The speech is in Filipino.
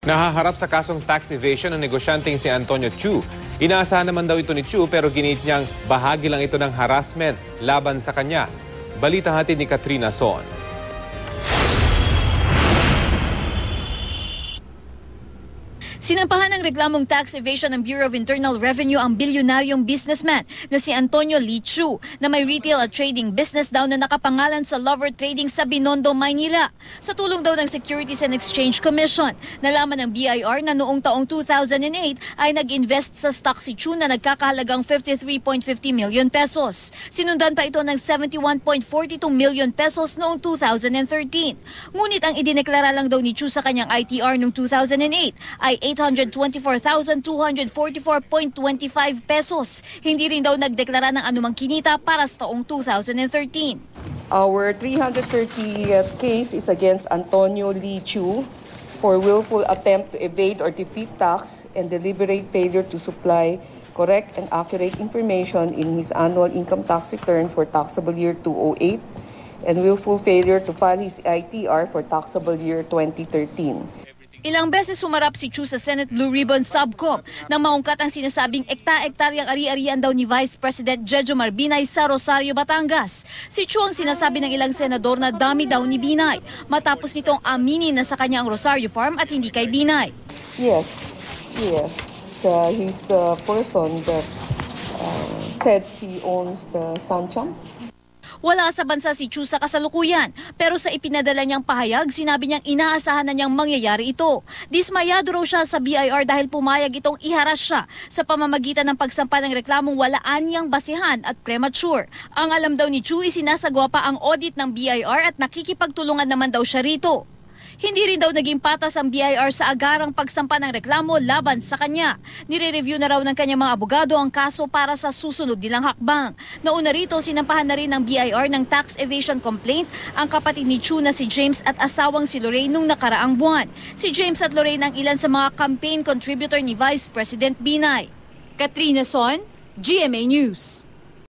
Nahaharap sa kasong tax evasion ang negosyanteng si Antonio Chu. Inaasahan naman daw ito ni Chu pero ginit niyang bahagi lang ito ng harassment laban sa kanya. Balita hatid ni Katrina Son. Sinampahan ng reklamong tax evasion ng Bureau of Internal Revenue ang bilyonaryong businessman na si Antonio Lee Chu na may retail at trading business daw na nakapangalan sa Lover Trading sa Binondo, Maynila. Sa tulong daw ng Securities and Exchange Commission, nalaman ng BIR na noong taong 2008 ay nag-invest sa stock si Chu na nagkakahalagang 53.50 million pesos. Sinundan pa ito ng 71.42 million pesos noong 2013. Ngunit ang idineklara lang daw ni Chu sa kanyang ITR noong 2008 ay 824,244.25 pesos. Hindi rin daw nagdeklara ng anumang kinita para sa taong 2013. Our 330th case is against Antonio Lee Chu for willful attempt to evade or defeat tax and deliberate failure to supply correct and accurate information in his annual income tax return for taxable year 2008 and willful failure to file his ITR for taxable year 2013. Ilang beses sumarap si Chu sa Senate Blue Ribbon Subcom nang maungkat ang sinasabing ekta-ektaryang ari-arian daw ni Vice President Jejomar Binay sa Rosario, Batangas. Si Chu ang sinasabi ng ilang senador na dami daw ni Binay matapos nitong aminin na sa kanya ang Rosario Farm at hindi kay Binay. Yes. He's the person that said he owns the Sancham. Wala sa bansa si Chu sa kasalukuyan, pero sa ipinadala niyang pahayag, sinabi niyang inaasahan na niyang mangyayari ito. Dismayado raw siya sa BIR dahil pumayag itong iharas siya sa pamamagitan ng pagsampa ng reklamong wala anyang basihan at premature. Ang alam daw ni Chu, isinasagawa pa ang audit ng BIR at nakikipagtulungan naman daw siya rito. Hindi rin daw naging patas ang BIR sa agarang pagsampa ng reklamo laban sa kanya. Nire-review na raw ng kanyang mga abogado ang kaso para sa susunod nilang hakbang. Nauna rito, sinampahan na rin ng BIR ng tax evasion complaint ang kapatid ni Chu na si James at asawang si Lorraine nung nakaraang buwan. Si James at Lorraine ang ilan sa mga campaign contributor ni Vice President Binay. Katrina Son, GMA News.